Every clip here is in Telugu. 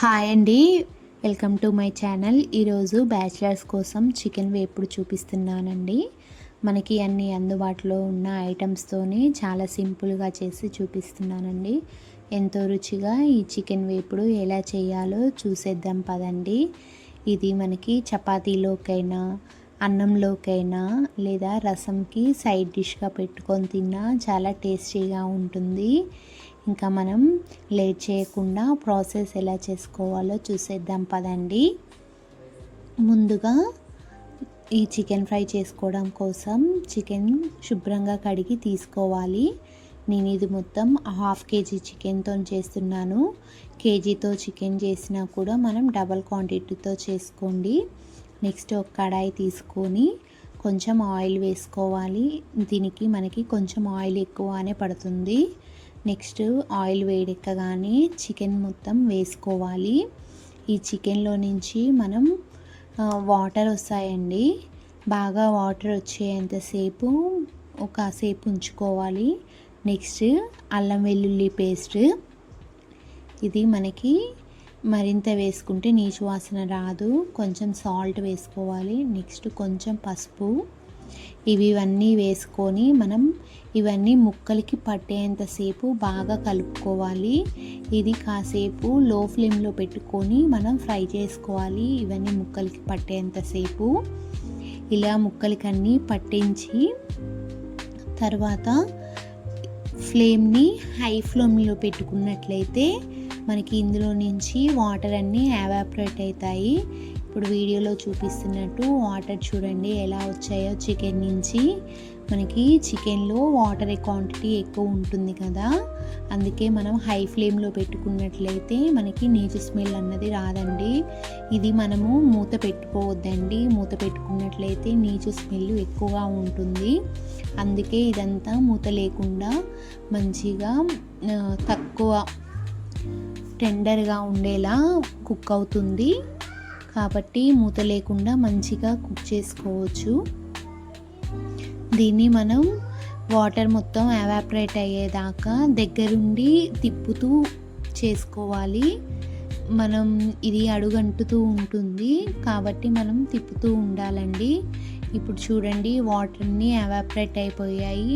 హాయ్ అండి, వెల్కమ్ టు మై ఛానల్. ఈరోజు బ్యాచిలర్స్ కోసం చికెన్ వేపుడు చూపిస్తున్నానండి. మనకి అన్ని అందుబాటులో ఉన్న ఐటమ్స్తోని చాలా సింపుల్గా చేసి చూపిస్తున్నానండి. ఎంతో రుచిగా ఈ చికెన్ వేపుడు ఎలా చేయాలో చూసేద్దాం పదండి. ఇది మనకి చపాతీలోకైనా, అన్నంలోకైనా లేదా రసంకి సైడ్ డిష్గా పెట్టుకొని తిన్నా చాలా టేస్టీగా ఉంటుంది. ఇంకా మనం లేట్ చేయకుండా ప్రాసెస్ ఎలా చేసుకోవాలో చూసేద్దాం పదండి. ముందుగా ఈ చికెన్ ఫ్రై చేసుకోవడం కోసం చికెన్ శుభ్రంగా కడిగి తీసుకోవాలి. నేను ఇది మొత్తం 1/2 kg చికెన్తో చేస్తున్నాను. కేజీతో చికెన్ చేసినా కూడా మనం డబల్ క్వాంటిటీతో చేసుకోండి. నెక్స్ట్ ఒక కడాయి తీసుకొని కొంచెం ఆయిల్ వేసుకోవాలి. దీనికి మనకి కొంచెం ఆయిల్ ఎక్కువనే పడుతుంది. నెక్స్ట్ ఆయిల్ వేడెక్కగానే చికెన్ మొత్తం వేసుకోవాలి. ఈ చికెన్లో నుంచి మనం వాటర్ వస్తాయండి. బాగా వాటర్ వచ్చేంతసేపు ఒకసేపు ఉంచుకోవాలి. నెక్స్ట్ అల్లం వెల్లుల్లి పేస్ట్, ఇది మనకి మరింత వేసుకుంటే నీచు వాసన రాదు. కొంచెం సాల్ట్ వేసుకోవాలి. నెక్స్ట్ కొంచెం పసుపు, ఇవన్నీ వేసుకొని మనం ఇవన్నీ ముక్కలకి పట్టేంతసేపు బాగా కలుపుకోవాలి. ఇది కాసేపు లో ఫ్లేమ్లో పెట్టుకొని మనం ఫ్రై చేసుకోవాలి. ఇవన్నీ ముక్కలకి పట్టేంతసేపు ఇలా ముక్కలకి అన్నీ పట్టించి తర్వాత ఫ్లేమ్ని హై ఫ్లేమ్లో పెట్టుకున్నట్లయితే మనకి ఇందులో నుంచి వాటర్ అన్నీ ఎవాపరేట్ అవుతాయి. ఇప్పుడు వీడియోలో చూపిస్తున్నట్టు వాటర్ చూడండి ఎలా వచ్చాయో. చికెన్ నుంచి మనకి చికెన్లో వాటర్ క్వాంటిటీ ఎక్కువ ఉంటుంది కదా, అందుకే మనం హై ఫ్లేమ్లో పెట్టుకున్నట్లయితే మనకి నీచు స్మెల్ అన్నది రాదండి. ఇది మనము మూత పెట్టుకోవద్దండి. మూత పెట్టుకున్నట్లయితే నీచు స్మెల్ ఎక్కువగా ఉంటుంది. అందుకే ఇదంతా మూత లేకుండా మంచిగా తక్కువ టెండర్గా ఉండేలా కుక్ అవుతుంది. కాబట్టి మూత లేకుండా మంచిగా కుక్ చేసుకోవచ్చు. దీన్ని మనం వాటర్ మొత్తం ఎవాపరేట్ అయ్యేదాకా దగ్గరుండి తిప్పుతూ చేసుకోవాలి. మనం ఇది అడుగంటుతూ ఉంటుంది కాబట్టి మనం తిప్పుతూ ఉండాలండి. ఇప్పుడు చూడండి వాటర్ని ఎవాపరేట్ అయిపోయాయి.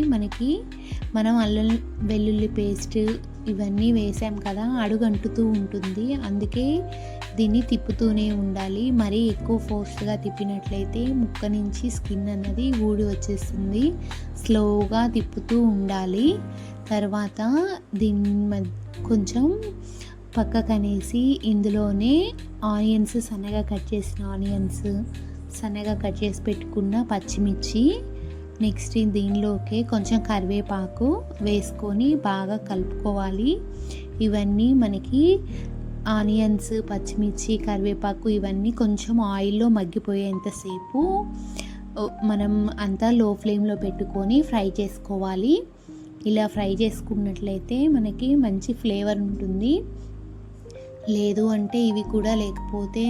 మనం అల్లం వెల్లుల్లి పేస్ట్ ఇవన్నీ వేసాం కదా, అడుగంటుతూ ఉంటుంది. అందుకే దీన్ని తిప్పుతూనే ఉండాలి. మరీ ఎక్కువ ఫోర్స్గా తిప్పినట్లయితే ముక్క నుంచి స్కిన్ అన్నది ఊడి వచ్చేస్తుంది. స్లోగా తిప్పుతూ ఉండాలి. తర్వాత దీన్ని కొంచెం పక్కకనేసి ఇందులోనే ఆనియన్స్, సన్నగా కట్ చేసిన ఆనియన్స్, సన్నగా కట్ చేసి పెట్టుకున్న పచ్చిమిర్చి, నెక్స్ట్ దీనిలోకి కొంచెం కరివేపాకు వేసుకొని బాగా కలుపుకోవాలి. ఇవన్నీ మనకి ఆనియన్స్, పచ్చిమిర్చి, కరివేపాకు ఇవన్నీ కొంచెం ఆయిల్లో మగ్గిపోయేంతసేపు మనం అంతా లో ఫ్లేమ్లో పెట్టుకొని ఫ్రై చేసుకోవాలి. ఇలా ఫ్రై చేసుకున్నట్లయితే మనకి మంచి ఫ్లేవర్ ఉంటుంది. లేదు అంటే ఇవి కూడా లేకపోతే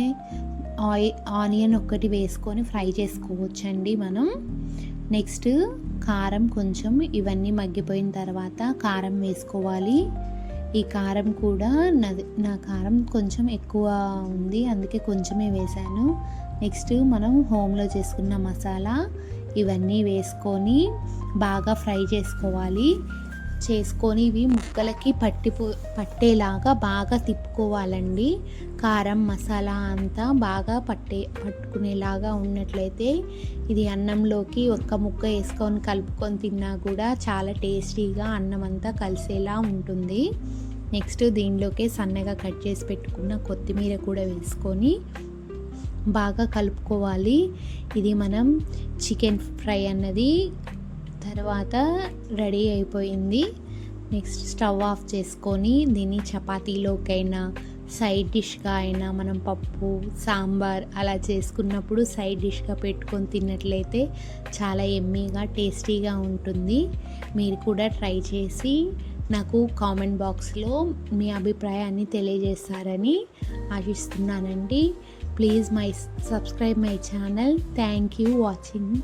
ఆనియన్ ఒక్కటి వేసుకొని ఫ్రై చేసుకోవచ్చండి మనం. నెక్స్ట్ కారం, కొంచెం ఇవన్నీ మగ్గిపోయిన తర్వాత కారం వేసుకోవాలి. ఈ కారం కూడా నా కారం కొంచెం ఎక్కువ ఉంది, అందుకే కొంచెమే వేసాను. నెక్స్ట్ మనం హోమ్లో చేసుకున్న మసాలా ఇవన్నీ వేసుకొని బాగా ఫ్రై చేసుకోవాలి. ఇవి ముక్కలకి పట్టేలాగా బాగా తిప్పుకోవాలండి. కారం, మసాలా అంతా బాగా పట్టుకునేలాగా ఉన్నట్లయితే ఇది అన్నంలోకి ఒక్క ముక్క వేసుకొని కలుపుకొని తిన్నా కూడా చాలా టేస్టీగా అన్నం అంతా కలిసేలా ఉంటుంది. నెక్స్ట్ దీనిలోకి సన్నగా కట్ చేసి పెట్టుకున్న కొత్తిమీర కూడా వేసుకొని బాగా కలుపుకోవాలి. ఇది మనం చికెన్ ఫ్రై అన్నది తర్వాత రెడీ అయిపోయింది. నెక్స్ట్ స్టవ్ ఆఫ్ చేసుకొని దీన్ని చపాతీలోకైనా సైడ్ డిష్గా అయినా మనం పప్పు, సాంబార్ అలా చేసుకున్నప్పుడు సైడ్ డిష్గా పెట్టుకొని తిన్నట్లయితే చాలా ఎమ్మీగా టేస్టీగా ఉంటుంది. మీరు కూడా ట్రై చేసి నాకు కామెంట్ బాక్స్లో మీ అభిప్రాయాన్ని తెలియజేస్తారని ఆశిస్తున్నానండి. Please subscribe my channel. Thank you watching.